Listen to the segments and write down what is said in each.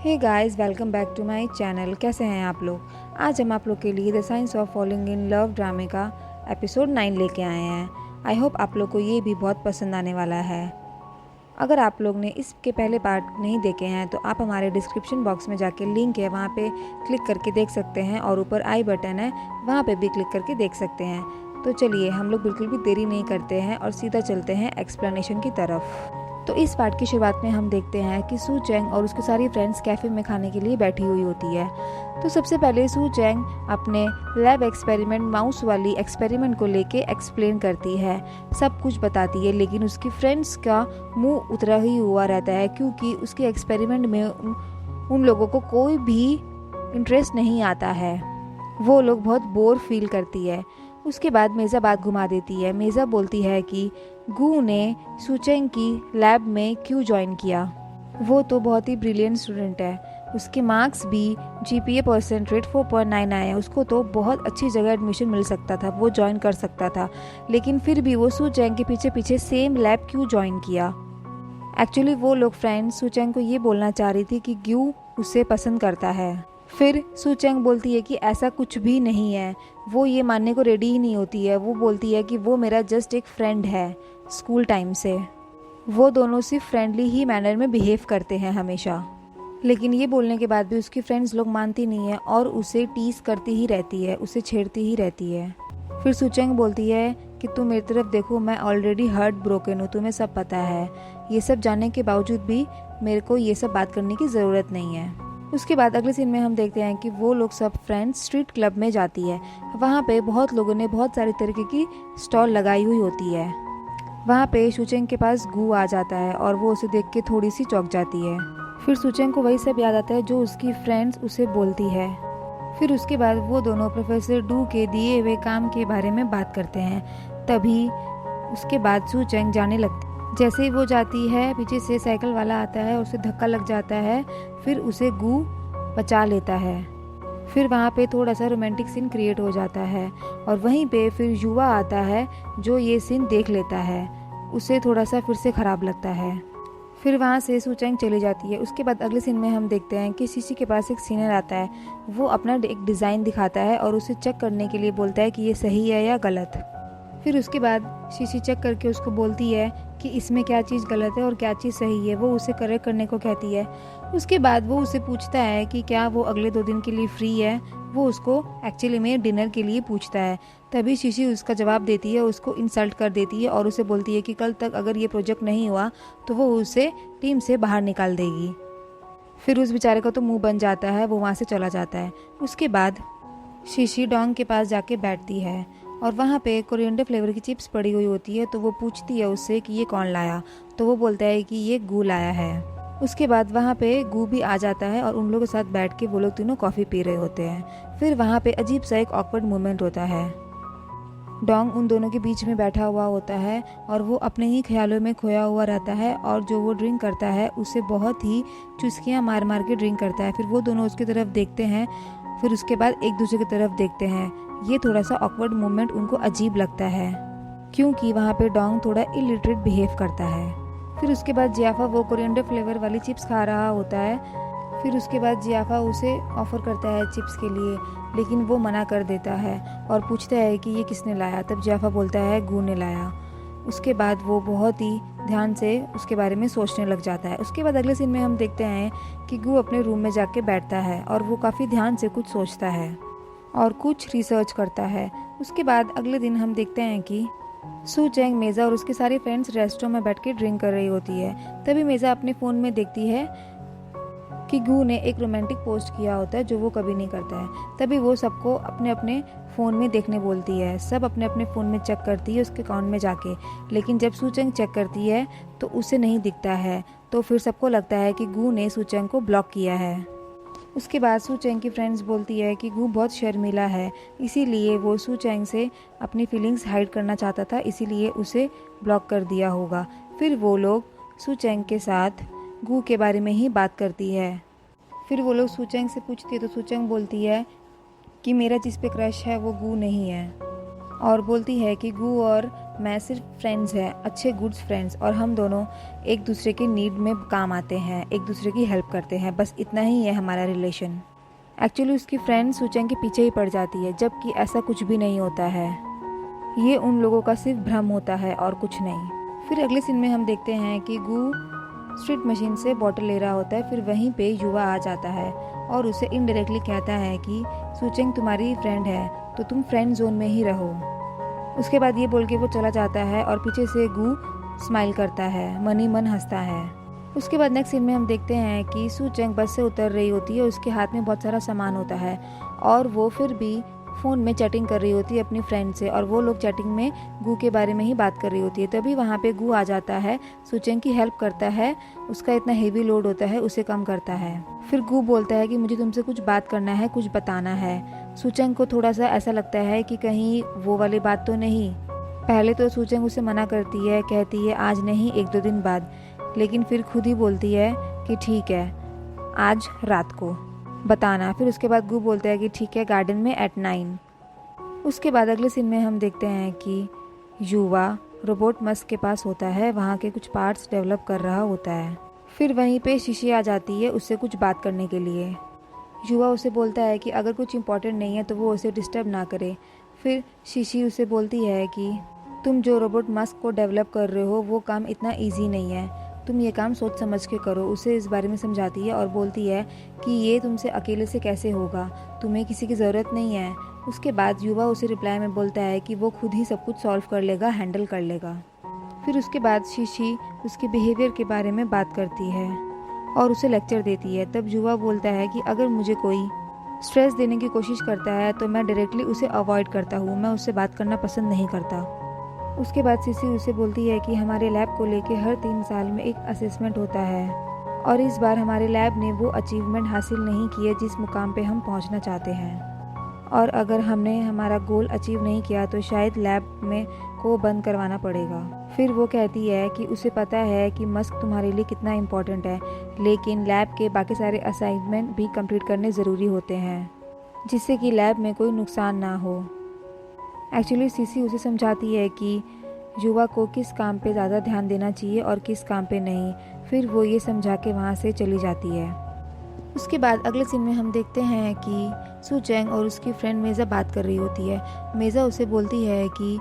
Hey guys, welcome back to my channel. कैसे हैं आप लोग? आज हम आप लोग के लिए the science of falling in love ड्रामे का एपिसोड 9 लेके आए हैं। आई होप आप लोग को ये भी बहुत पसंद आने वाला है। अगर आप लोग ने इसके पहले पार्ट नहीं देखे हैं तो आप हमारे डिस्क्रिप्शन बॉक्स में जाके लिंक है, वहाँ पे क्लिक करके देख सकते हैं और ऊपर आई बटन है, वहाँ पे भी क्लिक करके देख सकते हैं। तो चलिए हम लोग बिल्कुल भी देरी नहीं करते हैं और सीधा चलते हैं एक्सप्लेनेशन की तरफ। तो इस पार्ट की शुरुआत में हम देखते हैं कि सू चैंग और उसकी सारी फ्रेंड्स कैफ़े में खाने के लिए बैठी हुई होती है। तो सबसे पहले सू चैंग अपने लैब एक्सपेरिमेंट माउस वाली एक्सपेरिमेंट को लेके एक्सप्लेन करती है, सब कुछ बताती है, लेकिन उसकी फ्रेंड्स का मुंह उतरा ही हुआ रहता है क्योंकि उसके एक्सपेरिमेंट में उन लोगों को कोई भी इंटरेस्ट नहीं आता है। वो लोग बहुत बोर फील करती है। उसके बाद मेज़ा बात घुमा देती है। मेज़ा बोलती है कि गू ने सू चैंग की लैब में क्यों ज्वाइन किया। वो तो बहुत ही ब्रिलियंट स्टूडेंट है, उसके मार्क्स भी जीपीए परसेंटेज 4.9 आए हैं, उसको तो बहुत अच्छी जगह एडमिशन मिल सकता था, वो ज्वाइन कर सकता था, लेकिन फिर भी वो सू चैंग के पीछे पीछे सेम लैब क्यों ज्वाइन किया। एक्चुअली वो लोग फ्रेंड्स सू चैंग को ये बोलना चाह रही थी कि ग्यू उसे पसंद करता है। फिर सू चैंग बोलती है कि ऐसा कुछ भी नहीं है, वो ये मानने को रेडी ही नहीं होती है। वो बोलती है कि वो मेरा जस्ट एक फ्रेंड है स्कूल टाइम से, वो दोनों सिर्फ फ्रेंडली ही मैनर में बिहेव करते हैं हमेशा। लेकिन ये बोलने के बाद भी उसकी फ्रेंड्स लोग मानती नहीं है और उसे टीज करती ही रहती है, उसे छेड़ती ही रहती है। फिर सू चैंग बोलती है कि तुम मेरी तरफ देखो, मैं ऑलरेडी हार्ट ब्रोकन हूँ, तुम्हें सब पता है। ये सब जानने के बावजूद भी मेरे को ये सब बात करने की ज़रूरत नहीं है। उसके बाद अगले सीन में हम देखते हैं कि वो लोग सब फ्रेंड्स स्ट्रीट क्लब में जाती है। वहाँ पे बहुत लोगों ने बहुत सारी तरीके की स्टॉल लगाई हुई होती है। वहाँ पे सू चैंग के पास गू आ जाता है और वो उसे देख के थोड़ी सी चौंक जाती है। फिर सू चैंग को वही सब याद आता है जो उसकी फ्रेंड्स उसे बोलती है। फिर उसके बाद वो दोनों प्रोफेसर डू के दिए हुए काम के बारे में बात करते हैं। तभी उसके बाद सू चैंग जाने लगती। जैसे ही वो जाती है, पीछे से साइकिल वाला आता है और उसे धक्का लग जाता है। फिर उसे गू बचा लेता है। फिर वहाँ पे थोड़ा सा रोमांटिक सीन क्रिएट हो जाता है और वहीं पे फिर युवा आता है जो ये सीन देख लेता है। उसे थोड़ा सा फिर से ख़राब लगता है। फिर वहाँ से सू चैंग चली जाती है। उसके बाद अगले सीन में हम देखते हैं कि शीशी के पास एक सीनियर आता है। वो अपना एक डिज़ाइन दिखाता है और उसे चेक करने के लिए बोलता है कि ये सही है या गलत। फिर उसके बाद शीशी चेक करके उसको बोलती है कि इसमें क्या चीज़ गलत है और क्या चीज़ सही है। वो उसे करेक्ट करने को कहती है। उसके बाद वो उसे पूछता है कि क्या वो अगले 2 दिन के लिए फ्री है। वो उसको एक्चुअली में डिनर के लिए पूछता है। तभी शीशी उसका जवाब देती है, उसको इंसल्ट कर देती है और उसे बोलती है कि कल तक अगर ये प्रोजेक्ट नहीं हुआ तो वो उसे टीम से बाहर निकाल देगी। फिर उस बेचारे का तो मुंह बन जाता है, वो वहाँ से चला जाता है। उसके बाद शीशी डोंग के पास जाके बैठती है और वहाँ पे कोरिएंडर फ्लेवर की चिप्स पड़ी हुई होती है। तो वो पूछती है उससे कि ये कौन लाया। तो वो बोलता है कि ये गू लाया है। उसके बाद वहाँ पे गू भी आ जाता है और उन लोगों के साथ बैठ के वो लोग तीनों कॉफ़ी पी रहे होते हैं। फिर वहाँ पे अजीब सा एक ऑकवर्ड मोमेंट होता है। डोंग उन दोनों के बीच में बैठा हुआ होता है और वो अपने ही ख्यालों में खोया हुआ रहता है और जो वो ड्रिंक करता है उसे बहुत ही चुस्कियाँ मार मार के ड्रिंक करता है। फिर वो दोनों उसकी तरफ देखते हैं, फिर उसके बाद एक दूसरे की तरफ देखते हैं। ये थोड़ा सा ऑकवर्ड मोमेंट उनको अजीब लगता है क्योंकि वहाँ पे डोंग थोड़ा इलिटरेट बिहेव करता है। फिर उसके बाद जियाफा वो कोरिएंडर फ्लेवर वाली चिप्स खा रहा होता है। फिर उसके बाद जियाफा उसे ऑफ़र करता है चिप्स के लिए, लेकिन वो मना कर देता है और पूछता है कि ये किसने लाया। तब जियाफा बोलता है गू ने लाया। उसके बाद वो बहुत ही ध्यान से उसके बारे में सोचने लग जाता है। उसके बाद अगले सीन में हम देखते हैं कि गू अपने रूम में जाके बैठता है और वो काफ़ी ध्यान से कुछ सोचता है और कुछ रिसर्च करता है। उसके बाद अगले दिन हम देखते हैं कि सू चैंग, मेज़ा और उसके सारे फ्रेंड्स रेस्टोरेंट में बैठ के ड्रिंक कर रही होती है। तभी मेज़ा अपने फ़ोन में देखती है कि गू ने एक रोमांटिक पोस्ट किया होता है जो वो कभी नहीं करता है। तभी वो सबको अपने अपने फ़ोन में देखने बोलती है। सब अपने अपने फ़ोन में चेक करती है उसके अकाउंट में जाके, लेकिन जब सू चैंग चेक करती है तो उसे नहीं दिखता है। तो फिर सबको लगता है कि गू ने सू चैंग को ब्लॉक किया है। उसके बाद सू चैंग की फ्रेंड्स बोलती है कि गू बहुत शर्मीला है, इसीलिए वो सू चैंग से अपनी फीलिंग्स हाइड करना चाहता था, इसीलिए उसे ब्लॉक कर दिया होगा। फिर वो लोग सू चैंग के साथ गू के बारे में ही बात करती है। फिर वो लोग सू चैंग से पूछती है तो सू चैंग बोलती है कि मेरा जिस पे क्रश है वो गू नहीं है और बोलती है कि गू और मैं सिर्फ फ्रेंड्स हैं, अच्छे गुड्स फ्रेंड्स, और हम दोनों एक दूसरे के नीड में काम आते हैं, एक दूसरे की हेल्प करते हैं, बस इतना ही है हमारा रिलेशन। एक्चुअली उसकी फ्रेंड सूचेंग के पीछे ही पड़ जाती है, जबकि ऐसा कुछ भी नहीं होता है। ये उन लोगों का सिर्फ भ्रम होता है और कुछ नहीं। फिर अगले सीन में हम देखते हैं कि गू स्ट्रीट मशीन से बॉटल ले रहा होता है। फिर वहीं पे युवा आ जाता है और उसे इनडायरेक्टली कहता है कि सूचेंग तुम्हारी फ्रेंड है तो तुम फ्रेंड जोन में ही रहो। उसके बाद ये बोल के वो चला जाता है और पीछे से गू स्माइल करता है, मन ही मन हंसता है। उसके बाद नेक्स्ट सीन में हम देखते हैं कि सूचेंग बस से उतर रही होती है, उसके हाथ में बहुत सारा सामान होता है और वो फिर भी फ़ोन में चैटिंग कर रही होती है अपनी फ्रेंड से, और वो लोग चैटिंग में गू के बारे में ही बात कर रही होती है। तभी वहाँ पे गू आ जाता है, सूचेंग की हेल्प करता है, उसका इतना हेवी लोड होता है उसे कम करता है। फिर गू बोलता है कि मुझे तुमसे कुछ बात करना है, कुछ बताना है। सूचेंग को थोड़ा सा ऐसा लगता है कि कहीं वो वाली बात तो नहीं। पहले तो सूचेंग उसे मना करती है, कहती है आज नहीं, 1-2 दिन बाद, लेकिन फिर खुद ही बोलती है कि ठीक है, आज रात को बताना। फिर उसके बाद गू बोलता है कि ठीक है, गार्डन में एट 9। उसके बाद अगले सीन में हम देखते हैं कि युवा रोबोट मस्क के पास होता है, वहाँ के कुछ पार्ट्स डेवलप कर रहा होता है। फिर वहीं पे शीशी आ जाती है उससे कुछ बात करने के लिए। युवा उसे बोलता है कि अगर कुछ इम्पोर्टेंट नहीं है तो वो उसे डिस्टर्ब ना करे। फिर शीशी उसे बोलती है कि तुम जो रोबोट मस्क को डेवलप कर रहे हो वो काम इतना ईजी नहीं है, तुम ये काम सोच समझ के करो। उसे इस बारे में समझाती है और बोलती है कि ये तुमसे अकेले से कैसे होगा, तुम्हें किसी की ज़रूरत नहीं है। उसके बाद युवा उसे रिप्लाई में बोलता है कि वो खुद ही सब कुछ सॉल्व कर लेगा, हैंडल कर लेगा। फिर उसके बाद शीशी उसके बिहेवियर के बारे में बात करती है और उसे लेक्चर देती है। तब युवा बोलता है कि अगर मुझे कोई स्ट्रेस देने की कोशिश करता है तो मैं डायरेक्टली उसे अवॉइड करता हूँ, मैं उससे बात करना पसंद नहीं करता। उसके बाद शीशी उसे बोलती है कि हमारे लैब को लेके हर 3 साल में एक असेसमेंट होता है और इस बार हमारे लैब ने वो अचीवमेंट हासिल नहीं की है जिस मुकाम पे हम पहुंचना चाहते हैं, और अगर हमने हमारा गोल अचीव नहीं किया तो शायद लैब में को बंद करवाना पड़ेगा। फिर वो कहती है कि उसे पता है कि मस्क तुम्हारे लिए कितना इम्पोर्टेंट है, लेकिन लैब के बाकी सारे असाइनमेंट भी कंप्लीट करने ज़रूरी होते हैं जिससे कि लैब में कोई नुकसान ना हो। एक्चुअली सीसी उसे समझाती है कि युवा को किस काम पे ज़्यादा ध्यान देना चाहिए और किस काम पे नहीं। फिर वो ये समझा के वहाँ से चली जाती है। उसके बाद अगले सीन में हम देखते हैं कि सूचेंग और उसकी फ्रेंड मेज़ा बात कर रही होती है। मेज़ा उसे बोलती है कि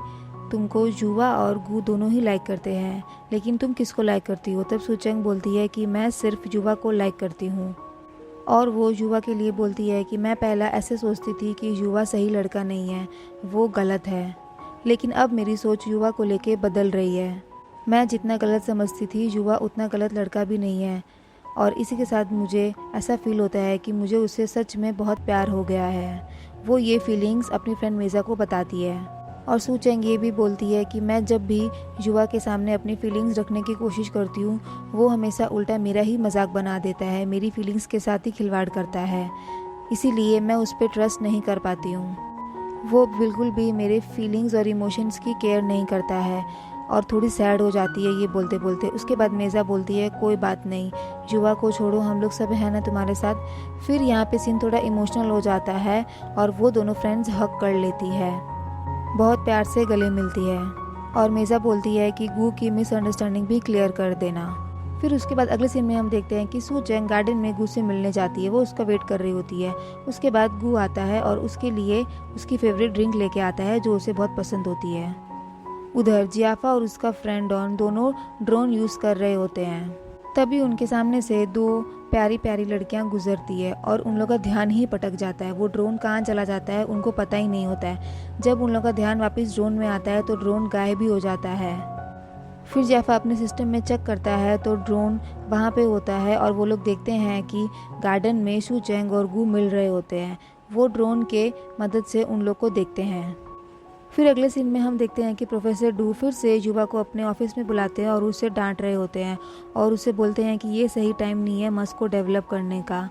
तुमको युवा और गू दोनों ही लाइक करते हैं, लेकिन तुम किसको लाइक करती हो? तब सूचेंग बोलती है कि मैं सिर्फ युवा को लाइक करती हूँ, और वो युवा के लिए बोलती है कि मैं पहला ऐसे सोचती थी कि युवा सही लड़का नहीं है, वो गलत है, लेकिन अब मेरी सोच युवा को लेके बदल रही है। मैं जितना गलत समझती थी युवा उतना गलत लड़का भी नहीं है, और इसी के साथ मुझे ऐसा फील होता है कि मुझे उससे सच में बहुत प्यार हो गया है। वो ये फीलिंग्स अपनी फ्रेंड मेज़ा को बताती है, और सूचेंग ये भी बोलती है कि मैं जब भी युवा के सामने अपनी फीलिंग्स रखने की कोशिश करती हूँ वो हमेशा उल्टा मेरा ही मजाक बना देता है, मेरी फीलिंग्स के साथ ही खिलवाड़ करता है, इसीलिए मैं उस पर ट्रस्ट नहीं कर पाती हूँ। वो बिल्कुल भी मेरे फीलिंग्स और इमोशंस की केयर नहीं करता है, और थोड़ी सैड हो जाती है ये बोलते बोलते। उसके बाद मेज़ा बोलती है कोई बात नहीं, युवा को छोड़ो, हम लोग सब हैं ना तुम्हारे साथ। फिर यहाँ पे सीन थोड़ा इमोशनल हो जाता है और वो दोनों फ्रेंड्स हग कर लेती है, बहुत प्यार से गले मिलती है, और मेज़ा बोलती है कि गू की मिसअंडरस्टैंडिंग भी क्लियर कर देना। फिर उसके बाद अगले सीन में हम देखते हैं कि सूचेंग गार्डन में गू से मिलने जाती है, वो उसका वेट कर रही होती है। उसके बाद गू आता है और उसके लिए उसकी फेवरेट ड्रिंक लेके आता है जो उसे बहुत पसंद होती है। उधर जियाफा और उसका फ्रेंड डॉन दोनों ड्रोन यूज़ कर रहे होते हैं। तभी उनके सामने से 2 प्यारी प्यारी लड़कियां गुजरती है और उन लोगों का ध्यान ही पटक जाता है, वो ड्रोन कहाँ चला जाता है उनको पता ही नहीं होता है। जब उन लोगों का ध्यान वापस ड्रोन में आता है तो ड्रोन गायब भी हो जाता है। फिर जियाफा अपने सिस्टम में चेक करता है तो ड्रोन वहाँ पे होता है, और वो लोग देखते हैं कि गार्डन में सूचेंग और गू मिल रहे होते हैं। वो ड्रोन के मदद से उन लोग को देखते हैं। फिर अगले सीन में हम देखते हैं कि प्रोफेसर डू फिर से युवा को अपने ऑफिस में बुलाते हैं और उसे डांट रहे होते हैं, और उसे बोलते हैं कि ये सही टाइम नहीं है मस्क को डेवलप करने का,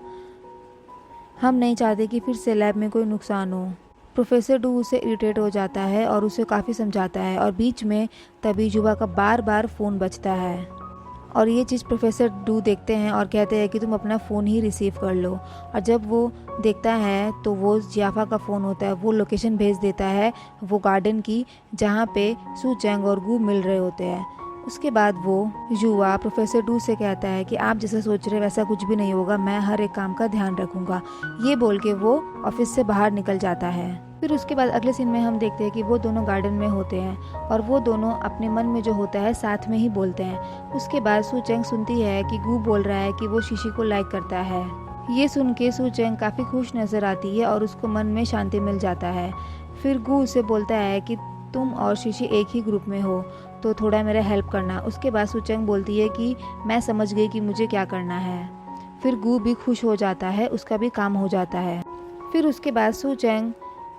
हम नहीं चाहते कि फिर से लैब में कोई नुकसान हो। प्रोफेसर डू उसे इरिटेट हो जाता है और उसे काफ़ी समझाता है, और बीच में तभी युवा का बार बार फ़ोन बजता है और ये चीज़ प्रोफेसर डू देखते हैं और कहते हैं कि तुम अपना फ़ोन ही रिसीव कर लो। और जब वो देखता है तो वो जियाफा का फ़ोन होता है। वो लोकेशन भेज देता है वो गार्डन की, जहाँ पे सू चैंग और गू मिल रहे होते हैं। उसके बाद वो युवा प्रोफेसर डू से कहता है कि आप जैसा सोच रहे वैसा कुछ भी नहीं होगा, मैं हर एक काम का ध्यान रखूंगा। ये बोल के वो ऑफिस से बाहर निकल जाता है। फिर उसके बाद अगले सीन में हम देखते हैं कि वो दोनों गार्डन में होते हैं और वो दोनों अपने मन में जो होता है साथ में ही बोलते हैं। उसके बाद सू चैंग सुनती है कि गू बोल रहा है कि वो शीशी को लाइक करता है। ये सुन के सू चैंग काफ़ी खुश नज़र आती है और उसको मन में शांति मिल जाता है। फिर गू उसे बोलता है कि तुम और शीशी एक ही ग्रुप में हो तो थोड़ा मेरा हेल्प करना। उसके बाद सू चैंग बोलती है कि मैं समझ गई कि मुझे क्या करना है। फिर गू भी खुश हो जाता है, उसका भी काम हो जाता है। फिर उसके बाद सू चैंग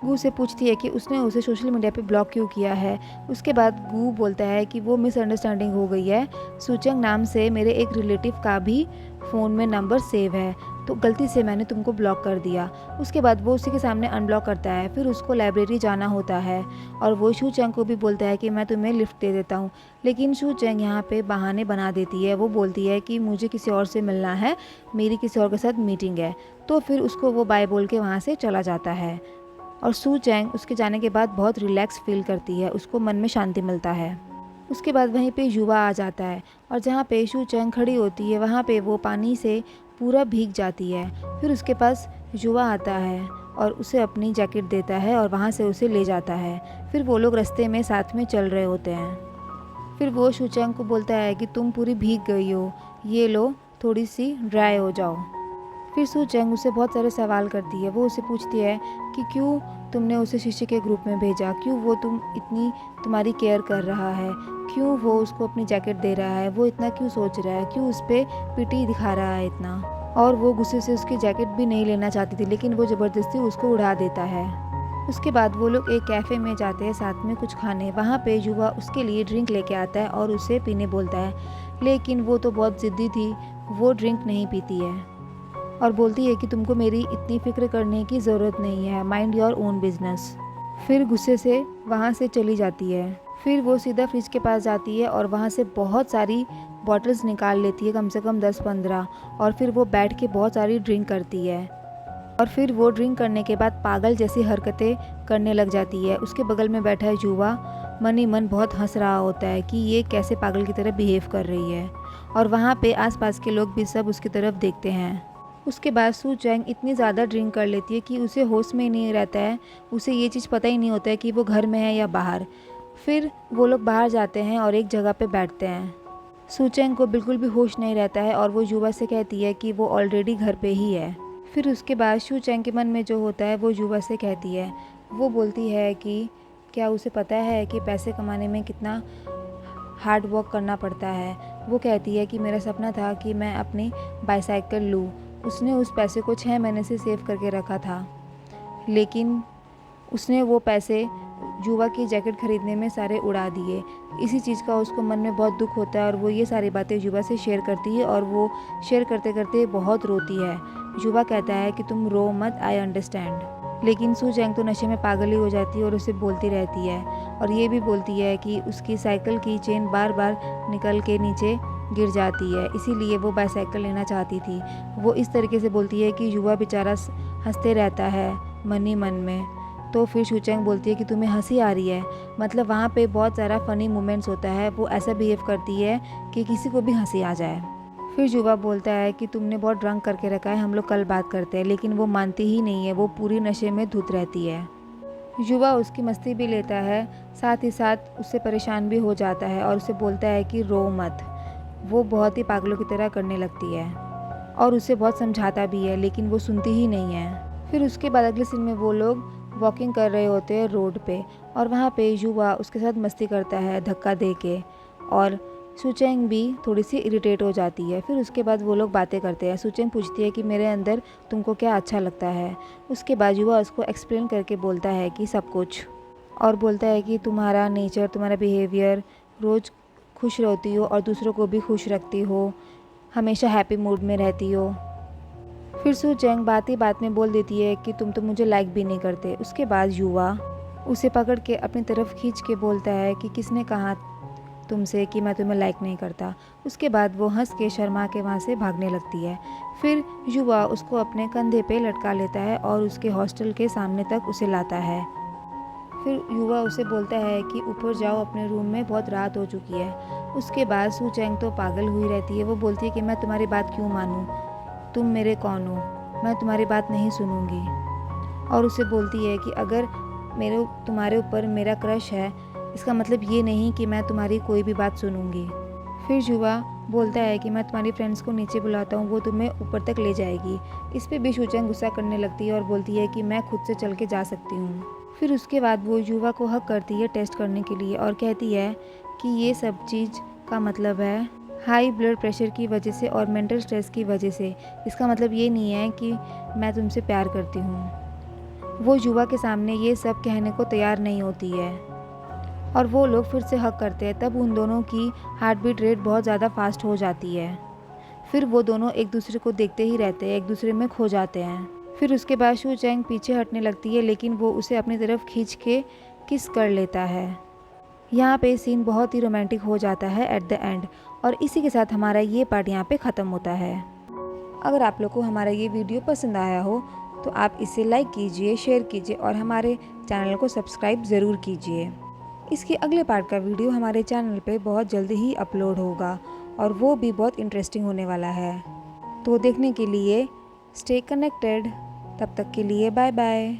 गू से पूछती है कि उसने उसे सोशल मीडिया पे ब्लॉक क्यों किया है। उसके बाद गू बोलता है कि वो मिसअंडरस्टैंडिंग हो गई है, सू चैंग नाम से मेरे एक रिलेटिव का भी फ़ोन में नंबर सेव है, तो गलती से मैंने तुमको ब्लॉक कर दिया। उसके बाद वो उसी के सामने अनब्लॉक करता है। फिर उसको लाइब्रेरी जाना होता है और वो शू चैंग को भी बोलता है कि मैं तुम्हें लिफ्ट दे देता हूँ, लेकिन शू चैंग यहाँ पे बहाने बना देती है। वो बोलती है कि मुझे किसी और से मिलना है, मेरी किसी और के साथ मीटिंग है। तो फिर उसको वो बाय बोल के वहाँ से चला जाता है और सू चैंग उसके जाने के बाद बहुत रिलैक्स फील करती है, उसको मन में शांति मिलता है। उसके बाद वहीं पे युवा आ जाता है और जहाँ पे शू चैंग खड़ी होती है वहाँ पे वो पानी से पूरा भीग जाती है। फिर उसके पास युवा आता है और उसे अपनी जैकेट देता है और वहाँ से उसे ले जाता है। फिर वो लोग रास्ते में साथ में चल रहे होते हैं। फिर वो शू चैंग को बोलता है कि तुम पूरी भीग गई हो, ये लो थोड़ी सी ड्राई हो जाओ। फिर सू चैंग उसे बहुत सारे सवाल करती है। वो उसे पूछती है कि क्यों तुमने उसे शीशे के ग्रुप में भेजा, क्यों वो तुम्हारी केयर कर रहा है, क्यों वो उसको अपनी जैकेट दे रहा है, वो इतना क्यों सोच रहा है, क्यों उस पर पिटी दिखा रहा है इतना। और वो गुस्से से उसकी जैकेट भी नहीं लेना चाहती थी, लेकिन वो ज़बरदस्ती उसको उड़ा देता है। उसके बाद वो लोग एक कैफ़े में जाते हैं साथ में कुछ खाने। वहाँ पे युवा उसके लिए ड्रिंक लेके आता है और उसे पीने बोलता है, लेकिन वो तो बहुत ज़िद्दी थी, वो ड्रिंक नहीं पीती है और बोलती है कि तुमको मेरी इतनी फ़िक्र करने की ज़रूरत नहीं है, माइंड योर ओन बिजनेस। फिर गुस्से से वहाँ से चली जाती है। फिर वो सीधा फ्रिज के पास जाती है और वहाँ से बहुत सारी बॉटल्स निकाल लेती है, कम से कम 10-15, और फिर वो बैठ के बहुत सारी ड्रिंक करती है। और फिर वो ड्रिंक करने के बाद पागल जैसी हरकतें करने लग जाती है। उसके बगल में बैठा है युवा मन ही मन बहुत हंस रहा होता है कि ये कैसे पागल की तरह बिहेव कर रही है, और वहाँ पे आसपास के लोग भी सब उसकी तरफ देखते हैं। उसके बाद सू चैंग इतनी ज़्यादा ड्रिंक कर लेती है कि उसे होश में नहीं रहता है, उसे ये चीज़ पता ही नहीं होता है कि वो घर में है या बाहर। फिर वो लोग बाहर जाते हैं और एक जगह पे बैठते हैं। सू चैंग को बिल्कुल भी होश नहीं रहता है और वो युवा से कहती है कि वो ऑलरेडी घर पे ही है। फिर उसके बाद सू चैंग के मन में जो होता है वो युवा से कहती है। वो बोलती है कि क्या उसे पता है कि पैसे कमाने में कितना हार्ड वर्क करना पड़ता है। वो कहती है कि मेरा सपना था कि मैं अपनी बाईसाइकिल लूँ। उसने उस पैसे को 6 महीने से सेव करके रखा था, लेकिन उसने वो पैसे युवा की जैकेट खरीदने में सारे उड़ा दिए। इसी चीज़ का उसको मन में बहुत दुख होता है और वो ये सारी बातें युवा से शेयर करती है और वो शेयर करते करते बहुत रोती है। युवा कहता है कि तुम रो मत, आई अंडरस्टैंड। लेकिन सू चैंग तो नशे में पागल ही हो जाती है और उसे बोलती रहती है और ये भी बोलती है कि उसकी साइकिल की चेन बार बार निकल के नीचे गिर जाती है, इसीलिए वो बाईसाइकिल लेना चाहती थी। वो इस तरीके से बोलती है कि युवा बेचारा हंसते रहता है मन ही मन में। तो फिर सू चैंग बोलती है कि तुम्हें हंसी आ रही है, मतलब वहाँ पे बहुत सारा फ़नी मोमेंट्स होता है। वो ऐसा बिहेव करती है कि किसी को भी हंसी आ जाए। फिर युवा बोलता है कि तुमने बहुत ड्रंक करके रखा है, हम लोग कल बात करते हैं, लेकिन वो मानती ही नहीं है, वो पूरी नशे में धुत रहती है। युवा उसकी मस्ती भी लेता है, साथ ही साथ उससे परेशान भी हो जाता है और उसे बोलता है कि रो मत। वो बहुत ही पागलों की तरह करने लगती है और उसे बहुत समझाता भी है, लेकिन वो सुनती ही नहीं है। फिर उसके बाद अगले सीन में वो लोग वॉकिंग कर रहे होते हैं रोड पे और वहाँ पे युवा उसके साथ मस्ती करता है धक्का दे के, और सू चैंग भी थोड़ी सी इरिटेट हो जाती है। फिर उसके बाद वो लोग बातें करते हैं। सू चैंग पूछती है कि मेरे अंदर तुमको क्या अच्छा लगता है। उसके बाद युवा उसको एक्सप्लेन करके बोलता है कि सब कुछ, और बोलता है कि तुम्हारा नेचर, तुम्हारा बिहेवियर, रोज़ खुश रहती हो और दूसरों को भी खुश रखती हो, हमेशा हैप्पी मूड में रहती हो। फिर सू चैंग बात ही बात में बोल देती है कि तुम तो मुझे लाइक भी नहीं करते। उसके बाद युवा उसे पकड़ के अपनी तरफ खींच के बोलता है कि किसने कहा तुमसे कि मैं तुम्हें लाइक नहीं करता। उसके बाद वो हंस के शर्मा के वहाँ से भागने लगती है। फिर युवा उसको अपने कंधे पे लटका लेता है और उसके हॉस्टल के सामने तक उसे लाता है। फिर युवा उसे बोलता है कि ऊपर जाओ अपने रूम में, बहुत रात हो चुकी है। उसके बाद सू चैंग तो पागल हुई रहती है। वो बोलती है कि मैं तुम्हारी बात क्यों मानूं, तुम मेरे कौन हो, मैं तुम्हारी बात नहीं सुनूंगी। और उसे बोलती है कि अगर मेरे तुम्हारे ऊपर मेरा क्रश है, इसका मतलब ये नहीं कि मैं तुम्हारी कोई भी बात सुनूंगी। फिर युवा बोलता है कि मैं तुम्हारी फ्रेंड्स को नीचे बुलाता हूँ, वो तुम्हें ऊपर तक ले जाएगी। इस पे भी शूचैंग गुस्सा करने लगती है और बोलती है कि मैं खुद से चल के जा सकती हूँ। फिर उसके बाद वो युवा को हक करती है टेस्ट करने के लिए और कहती है कि ये सब चीज़ का मतलब है हाई ब्लड प्रेशर की वजह से और मेंटल स्ट्रेस की वजह से। इसका मतलब ये नहीं है कि मैं तुमसे प्यार करती हूँ। वो युवा के सामने ये सब कहने को तैयार नहीं होती है और वो लोग फिर से हक करते हैं। तब उन दोनों की हार्ट बीट रेट बहुत ज़्यादा फास्ट हो जाती है। फिर वो दोनों एक दूसरे को देखते ही रहते हैं, एक दूसरे में खो जाते हैं। फिर उसके बाद शू चैंग पीछे हटने लगती है, लेकिन वो उसे अपनी तरफ खींच के किस कर लेता है। यहाँ पे सीन बहुत ही रोमांटिक हो जाता है एट द एंड। और इसी के साथ हमारा ये पार्ट यहाँ पे ख़त्म होता है। अगर आप लोग को हमारा ये वीडियो पसंद आया हो तो आप इसे लाइक कीजिए, शेयर कीजिए और हमारे चैनल को सब्सक्राइब ज़रूर कीजिए। इसके अगले पार्ट का वीडियो हमारे चैनल पे बहुत जल्दी ही अपलोड होगा और वो भी बहुत इंटरेस्टिंग होने वाला है। तो देखने के लिए स्टे कनेक्टेड। तब तक के लिए बाय बाय।